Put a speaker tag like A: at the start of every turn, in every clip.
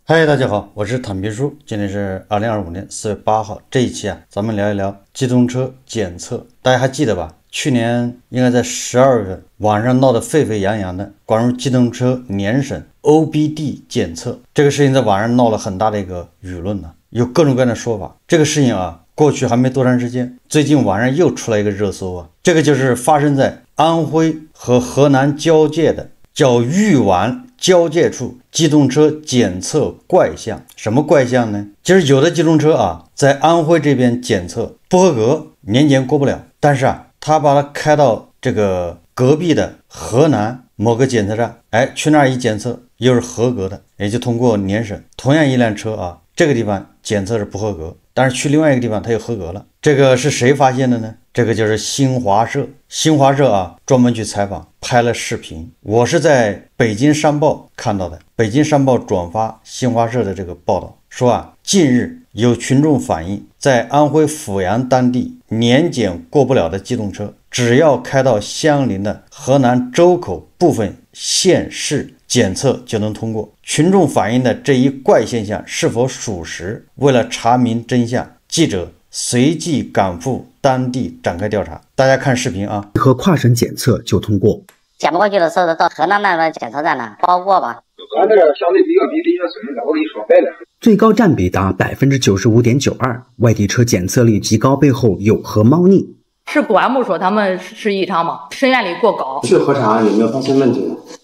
A: 嗨，大家好，我是坦皮叔，今天是2025年4月8号。这一期咱们聊一聊机动车检测。大家还记得吧？去年应该在12月份，网上闹得沸沸扬扬的关于机动车年审 OBD 检测这个事情，在网上闹了很大的一个舆论呢，有各种各样的说法。这个事情过去还没多长时间，最近网上又出来一个热搜这个就是发生在安徽和河南交界的叫豫皖交界处机动车检测怪象。什么怪象呢？就是有的机动车在安徽这边检测不合格，年检过不了，但是他把它开到这个隔壁的河南某个检测站，去那儿一检测又是合格的，也就通过年审。同样一辆车这个地方检测是不合格，但是去另外一个地方它又合格了。这个是谁发现的呢？这个就是新华社。新华社专门去采访，拍了视频。我是在北京商报看到的，北京商报转发新华社的这个报道，说近日有群众反映，在安徽阜阳当地年检过不了的机动车，只要开到相邻的河南周口部分县市检测就能通过。群众反映的这一怪现象是否属实？为了查明真相，记者随即赶赴当地展开调查。大家看视频
B: 和跨省检测就通过。
C: 检不过去的时候，到河南那边检测站呢，不好过吧？
D: 咱这个相对比较比人家水的，我跟你说白了，
B: 最高占比达 95.92%， 外地车检测率极高，背后有何猫腻？
E: 是公安部说他们是异常吗？审验率过高。
F: 去核查有没有发现问题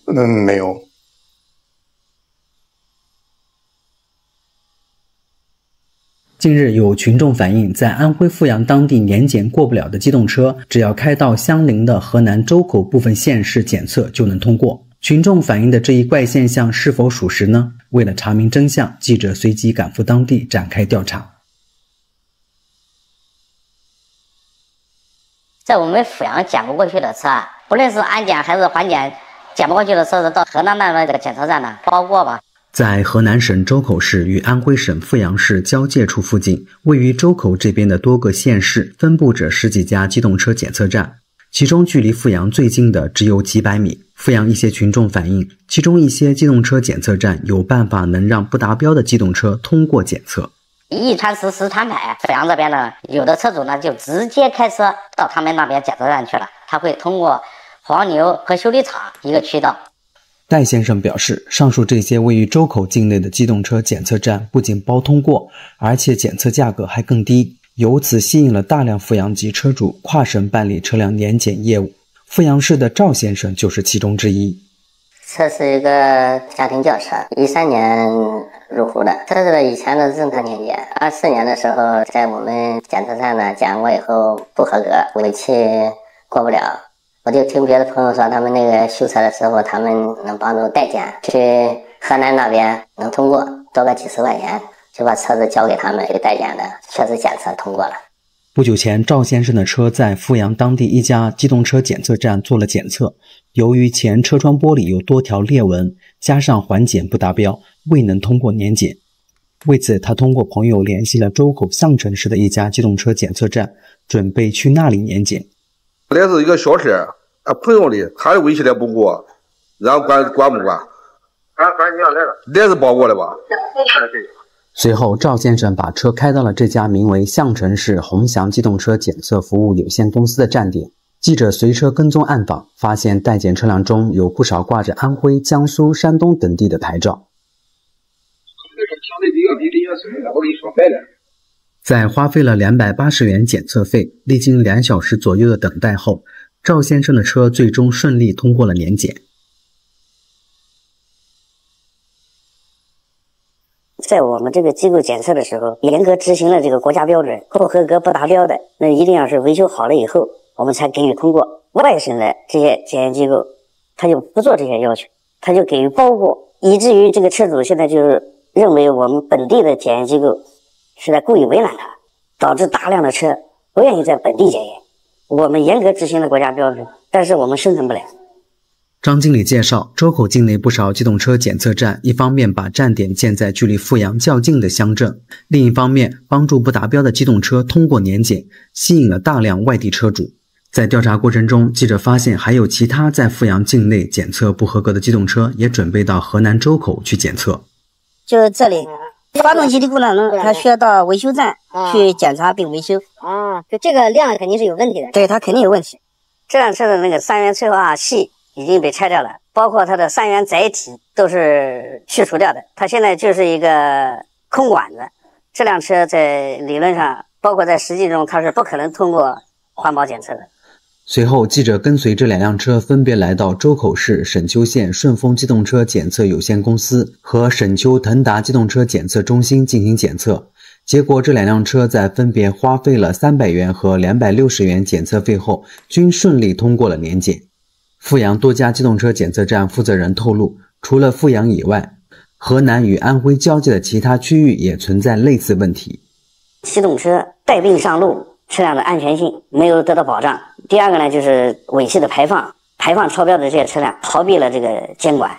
F: 呢？
G: 没有。
B: 近日有群众反映，在安徽阜阳当地年检过不了的机动车，只要开到相邻的河南周口部分县市检测就能通过。群众反映的这一怪现象是否属实呢？为了查明真相，记者随即赶赴当地展开调查。
C: 在我们阜阳检不过去的车不论是安检还是缓检，检不过去的车到河南那边这个检测站呢，不好过吧？
B: 在河南省周口市与安徽省阜阳市交界处附近，位于周口这边的多个县市分布着十几家机动车检测站，其中距离阜阳最近的只有几百米。阜阳一些群众反映，其中一些机动车检测站有办法能让不达标的机动车通过检测。
C: 一传十，十传百，阜阳这边呢，有的车主呢就直接开车到他们那边检测站去了，他会通过黄牛和修理厂一个渠道。
B: 戴先生表示，上述这些位于周口境内的机动车检测站不仅包通过，而且检测价格还更低，由此吸引了大量阜阳籍车主跨省办理车辆年检业务。阜阳市的赵先生就是其中之一。
C: 车是一个家庭轿车，13年入户的，车子以前的正常年检，24年的时候在我们检测站呢检过以后不合格，尾气过不了。我就听别的朋友说，他们那个修车的时候，他们能帮助代检，去河南那边能通过，多个几十块钱就把车子交给他们给代检的，确实检测通过了。
B: 不久前，赵先生的车在阜阳当地一家机动车检测站做了检测，由于前车窗玻璃有多条裂纹，加上缓检不达标，未能通过年检。为此，他通过朋友联系了周口项城市的一家机动车检测站，准备去那里年检。
D: 那是一个小事，朋友的，他的尾气也不过，然后管不管？反正你要来了，来是包过的吧？
B: 随后，赵先生把车开到了这家名为项城市鸿祥机动车检测服务有限公司的站点。记者随车跟踪暗访，发现代检车辆中有不少挂着安徽、江苏、山东等地的牌照。在花费了280元检测费，历经2小时左右的等待后，赵先生的车最终顺利通过了年检。
C: 在我们这个机构检测的时候，严格执行了这个国家标准，不合格不达标的，那一定要是维修好了以后，我们才给予通过。外省的这些检验机构，他就不做这些要求，他就给予包过，以至于这个车主现在就是认为我们本地的检验机构是在故意为难他，导致大量的车不愿意在本地检验。我们严格执行了国家标准，但是我们生产不了。
B: 张经理介绍，周口境内不少机动车检测站，一方面把站点建在距离阜阳较近的乡镇，另一方面帮助不达标的机动车通过年检，吸引了大量外地车主。在调查过程中，记者发现还有其他在阜阳境内检测不合格的机动车也准备到河南周口去检测。
C: 就这里，发动机的故障呢，它需要到维修站去检查并维修。就这个量肯定是有问题的。对，它肯定有问题。这辆车的那个3元催化系已经被拆掉了，包括它的3元载体都是去除掉的，它现在就是一个空管子。这辆车在理论上，包括在实际中，它是不可能通过环保检测的。
B: 随后，记者跟随这2辆车分别来到周口市沈丘县顺丰机动车检测有限公司和沈丘腾达机动车检测中心进行检测。结果，这2辆车在分别花费了300元和260元检测费后，均顺利通过了年检。阜阳多家机动车检测站负责人透露，除了阜阳以外，河南与安徽交界的其他区域也存在类似问题。
C: 机动车带病上路，车辆的安全性没有得到保障。第二个呢，就是尾气的排放超标的这些车辆逃避了这个监管。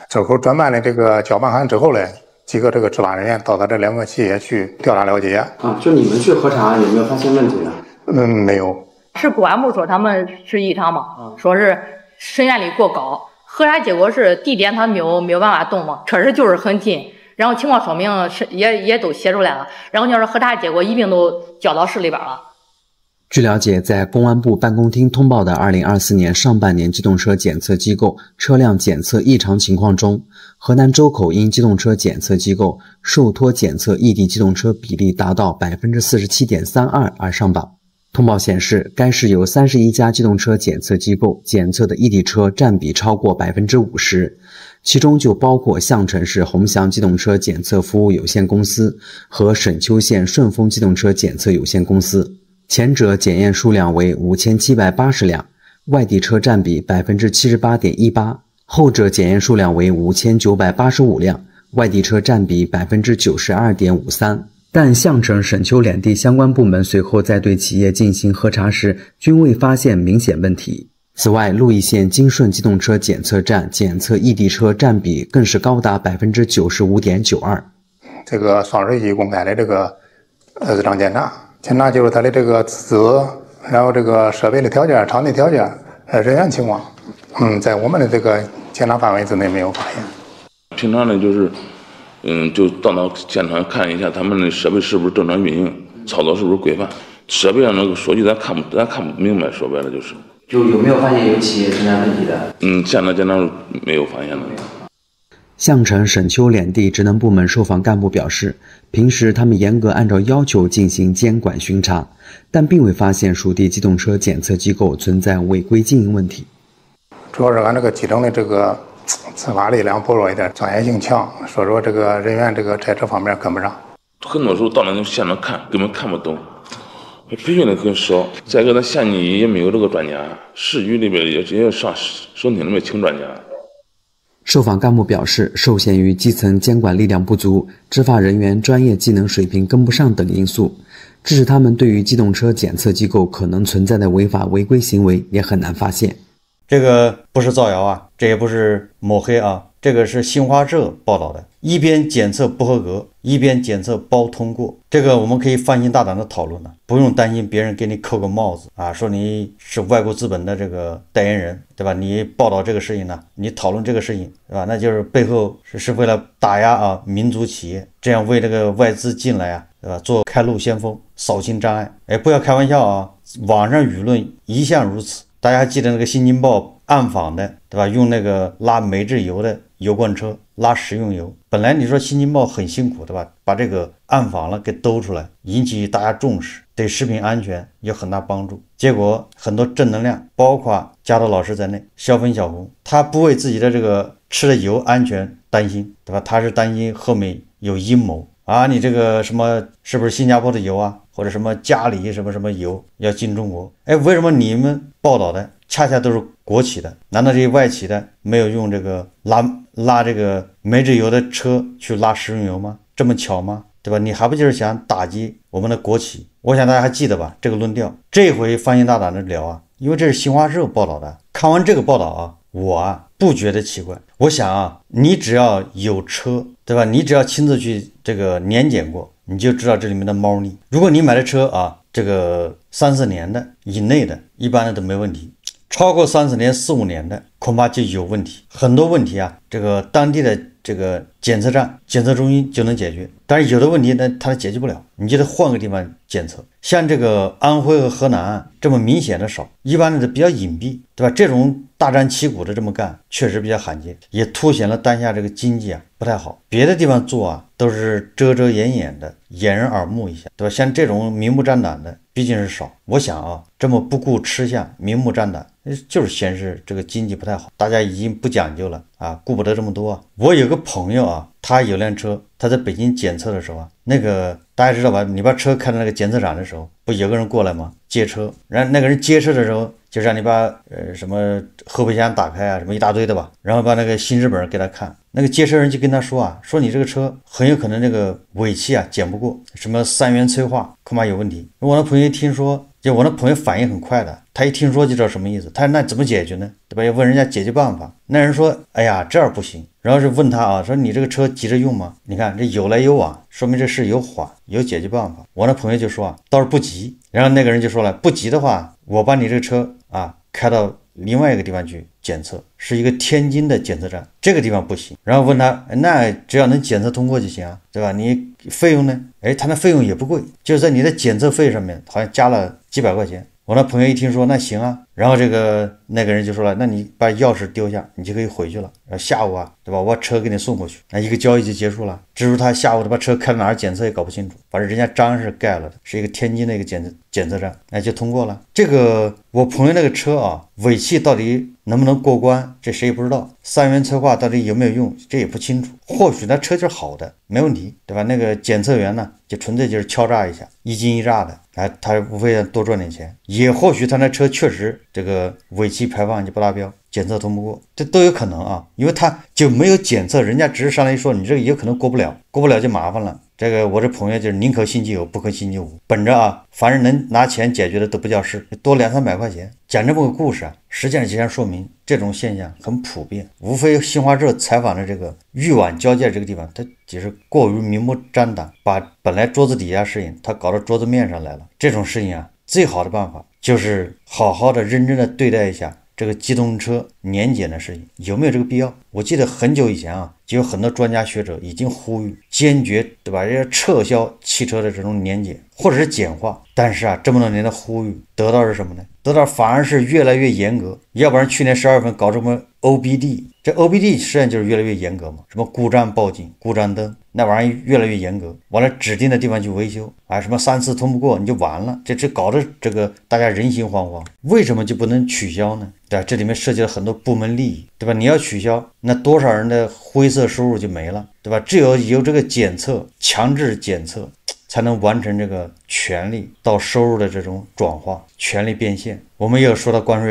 G: 周口专办的这个交办函之后呢，几个这个执法人员到他这2个企业去调查了解。
F: 就你们去核查有没有发现问题呢？
G: 没有。
E: 是公安部说他们是异常嘛？说是渗验率过高，核查结果是地点他没有办法动嘛，确实就是很近。然后情况说明是也都写出来了，然后要是核查结果一并都交到市里边了。
B: 据了解，在公安部办公厅通报的2024年上半年机动车检测机构车辆检测异常情况中，河南周口因机动车检测机构受托检测异地机动车比例达到 47.32% 而上榜。通报显示，该市有31家机动车检测机构检测的异地车占比超过 50%， 其中就包括项城市鸿祥机动车检测服务有限公司和沈丘县顺丰机动车检测有限公司。前者检验数量为5780辆，外地车占比 78.18%， 后者检验数量为5985辆，外地车占比 92.53%。但项城、沈丘两地相关部门随后在对企业进行核查时，均未发现明显问题。此外，鹿邑县金顺机动车检测站检测异地车占比更是高达 95.92%。
G: 这个双水系公开的这个日常检查就是它的这个资质，然后这个设备的条件、场地条件、人员情况，在我们的这个检查范围之内没有发现。
H: 平常呢，就是就到那现场看一下他们的设备是不是正常运营，操作是不是规范。设备上那个数据咱看不明白，说白了就是。
F: 就有没有发现有企业存在问题的？
H: 现在检查没有发现的。
B: 项城、沈丘两地职能部门受访干部表示，平时他们严格按照要求进行监管巡查，但并未发现属地机动车检测机构存在违规经营问题。
G: 主要是俺这个基层的这个执法力量薄弱一点，专业性强，说这个人员在这方面跟不上。很
H: 多时候到那现场看，根本看不懂，培训的很少。再一个，咱县里也没有这个专家，市局里边也上省厅里面请专家。
B: 受访干部表示，受限于基层监管力量不足，执法人员专业技能水平跟不上等因素，致使他们对于机动车检测机构可能存在的违法违规行为也很难发现。
A: 这个不是造谣啊，这也不是抹黑啊，这个是新华社报道的。一边检测不合格，一边检测包通过，这个我们可以放心大胆的讨论了，不用担心别人给你扣个帽子啊，说你是外国资本的这个代言人，对吧？你报道这个事情呢，你讨论这个事情，对吧？那就是背后是为了打压啊民族企业，这样为这个外资进来啊，对吧？做开路先锋，扫清障碍。哎，不要开玩笑啊，网上舆论一向如此。大家还记得那个新京报暗访的，对吧？用那个拉煤制油的油罐车拉食用油，本来你说新京报很辛苦，对吧？把这个暗访了给兜出来，引起大家重视，对食品安全有很大帮助。结果很多正能量，包括加多老师在内，小粉小红，他不为自己的这个吃的油安全担心，对吧？他是担心后面有阴谋啊，你这个什么是不是新加坡的油啊，或者什么嘉里什么油要进中国？哎，为什么你们报道的恰恰都是国企的？难道这些外企的没有用这个拉这个煤制油的车去拉食用油吗？这么巧吗？对吧？你还不就是想打击我们的国企？我想大家还记得吧，这个论调。这回放心大胆的聊啊，因为这是新华社报道的。看完这个报道啊，我不觉得奇怪。我想啊，你只要有车，对吧？你只要亲自去这个年检过，你就知道这里面的猫腻。如果你买的车啊，这个3-4年的以内的，一般的都没问题。超过30年、4、5年的恐怕就有问题。很多问题啊，这个当地的这个检测站、检测中心就能解决，但是有的问题呢，它解决不了，你就得换个地方检测。像这个安徽和河南这么明显的少，一般的比较隐蔽，对吧？这种大张旗鼓的这么干，确实比较罕见，也凸显了当下这个经济啊不太好。别的地方做啊，都是遮遮掩掩的，掩人耳目一下，对吧？像这种明目张胆的，毕竟是少。我想啊，这么不顾吃相、明目张胆，就是显示这个经济不太好，大家已经不讲究了啊，顾不得这么多啊。我有个朋友啊，他有辆车，他在北京检测的时候啊，那个大家知道吧？你把车开到那个检测站的时候，不有个人过来吗？接车，然后那个人接车的时候，就让你把什么后备箱打开啊，什么一大堆的吧，然后把那个行驶本给他看。那个接车人就跟他说啊，说你这个车很有可能那个尾气啊检不过，什么3元催化恐怕有问题。我那朋友一听说，就我那朋友反应很快的，他一听说就知道什么意思。他说那怎么解决呢？对吧？要问人家解决办法。那人说，哎呀，这样不行。然后是问他啊，说你这个车急着用吗？你看这有来有往，说明这事有缓，有解决办法。我那朋友就说啊，倒是不急。然后那个人就说了，不急的话，我把你这个车啊开到另外一个地方去检测，是一个天津的检测站，这个地方不行。然后问他，那只要能检测通过就行啊，对吧？你费用呢？他那费用也不贵，就是在你的检测费上面好像加了几百块钱。我那朋友一听说，那行啊，然后那个人就说了，那你把钥匙丢下，你就可以回去了。然后下午啊，对吧？我把车给你送过去，那一个交易就结束了。至于他下午把车开到哪儿检测也搞不清楚，反正人家章是盖了的，是一个天津的一个检测站，就通过了。这个我朋友那个车啊，尾气到底能不能过关，这谁也不知道。3元催化到底有没有用，这也不清楚。或许那车就是好的，没问题，对吧？那个检测员呢，就纯粹就是敲诈一下，一惊一乍的，他无非要多赚点钱。也或许他那车确实这个尾气排放就不达标，检测通不过，这都有可能啊，因为他就没有检测，人家只是上来一说你这个有可能过不了，过不了就麻烦了。这个我这朋友就是宁可信其有，不可信其无，本着啊，凡是能拿钱解决的都不叫事，多2、300块钱。讲这么个故事啊，实际上就想说明这种现象很普遍。无非新华社采访的这个豫皖交界这个地方，它只是过于明目张胆，把本来桌子底下事情他搞到桌子面上来了。这种事情啊，最好的办法就是好好的认真的对待一下这个机动车年检的事情，有没有这个必要？我记得很久以前啊，就有很多专家学者已经呼吁坚决，对吧？要撤销汽车的这种年检或者是简化。但是啊，这么多年的呼吁得到是什么呢？得到反而是越来越严格。要不然去年12月份搞什么 OBD， 这 OBD 实际上就是越来越严格嘛，什么故障报警、故障灯，那玩意儿越来越严格。完了指定的地方去维修啊，什么3次通不过你就完了，这搞得这个大家人心惶惶。为什么就不能取消呢？对吧？这里面涉及了很多部门利益，对吧？你要取消，那多少人的灰色收入就没了，对吧？只有这个检测，强制检测，才能完成这个权利到收入的这种转化，权利变现。我们也有说到关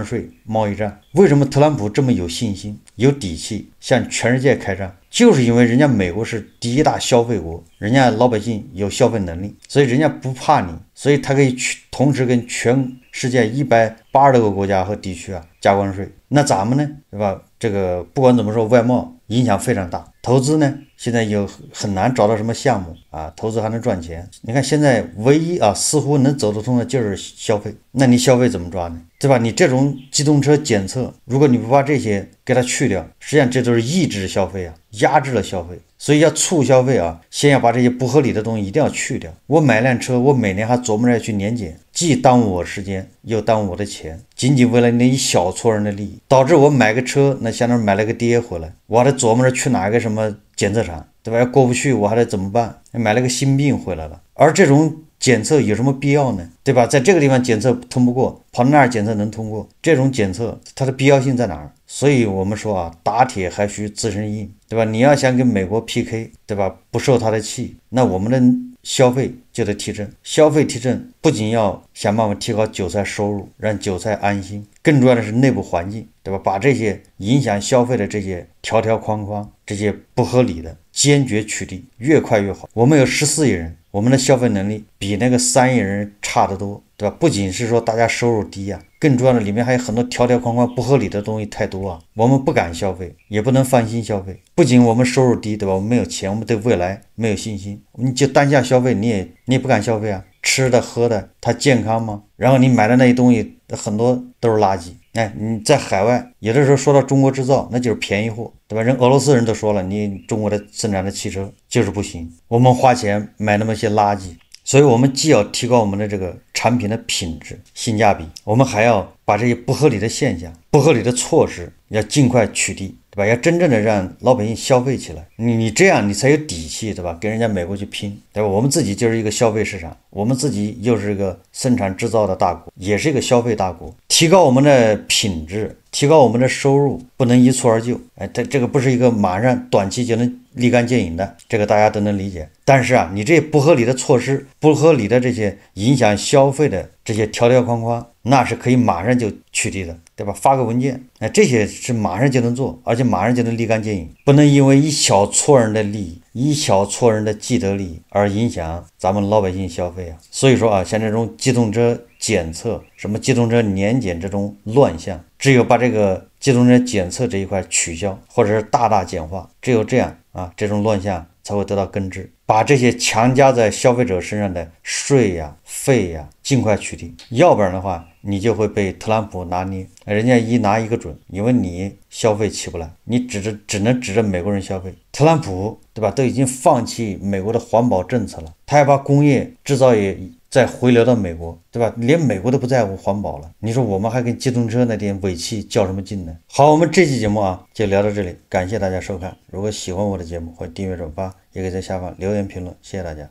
A: 税贸易战，为什么特朗普这么有信心、有底气向全世界开战？就是因为人家美国是第一大消费国，人家老百姓有消费能力，所以人家不怕你，所以他可以同时跟全世界180多个国家和地区啊加关税。那咱们呢，对吧？这个不管怎么说，外贸影响非常大。投资呢，现在有很难找到什么项目啊，投资还能赚钱。你看现在唯一啊，似乎能走得通的就是消费。那你消费怎么抓呢？对吧？你这种机动车检测，如果你不把这些给它去掉，实际上这都是抑制消费啊，压制了消费。所以要促消费啊，先要把这些不合理的东西一定要去掉。我买辆车，我每年还琢磨着去年检，既耽误我时间，又耽误我的钱，仅仅为了那一小撮人的利益，导致我买个车，那相当于买了个爹回来，我还得琢磨着去哪个什么检测场，对吧？要过不去，我还得怎么办？买了个心病回来了。而这种检测有什么必要呢？对吧？在这个地方检测通不过，跑到那儿检测能通过，这种检测它的必要性在哪儿？所以我们说啊，打铁还需自身硬，对吧？你要想跟美国 PK， 对吧？不受他的气，那我们的消费就得提振。消费提振不仅要想办法提高韭菜收入，让韭菜安心，更重要的是内部环境，对吧？把这些影响消费的这些条条框框，这些不合理的坚决取缔，越快越好。我们有14亿人，我们的消费能力比那个3亿人差得多，对吧？不仅是说大家收入低啊，更重要的里面还有很多条条框框不合理的东西太多啊，我们不敢消费，也不能放心消费。不仅我们收入低，对吧？我们没有钱，我们对未来没有信心，你就当下消费你也不敢消费啊。吃的喝的它健康吗？然后你买的那些东西很多都是垃圾。哎，你在海外有的时候说到中国制造，那就是便宜货，对吧？人俄罗斯人都说了，你中国的生产的汽车就是不行，我们花钱买那么些垃圾。所以我们既要提高我们的这个产品的品质性价比，我们还要把这些不合理的现象、不合理的措施要尽快取缔，对吧？要真正的让老百姓消费起来，你这样你才有底气，对吧？跟人家美国去拼，对吧？我们自己就是一个消费市场，我们自己又是一个生产制造的大国，也是一个消费大国，提高我们的品质，提高我们的收入，不能一蹴而就。哎，这个不是一个马上短期就能立竿见影的，这个大家都能理解。但是啊，你这些不合理的措施、不合理的这些影响消费的这些条条框框，那是可以马上就取缔的，对吧？发个文件，这些是马上就能做，而且马上就能立竿见影，不能因为一小撮人的利益、一小撮人的既得利益而影响咱们老百姓消费啊。所以说啊，像这种机动车检测、什么机动车年检这种乱象，只有把这个机动车检测这一块取消，或者是大大简化，只有这样啊，这种乱象才会得到根治，把这些强加在消费者身上的税呀、费呀尽快取缔，要不然的话，你就会被特朗普拿捏，人家一拿一个准，因为你消费起不来，你只能指着美国人消费。特朗普，对吧？都已经放弃美国的环保政策了，他要把工业制造业再回流到美国，对吧？连美国都不在乎环保了，你说我们还跟机动车那点尾气较什么劲呢？好，我们这期节目啊就聊到这里，感谢大家收看。如果喜欢我的节目，欢迎订阅转发，也可以在下方留言评论，谢谢大家。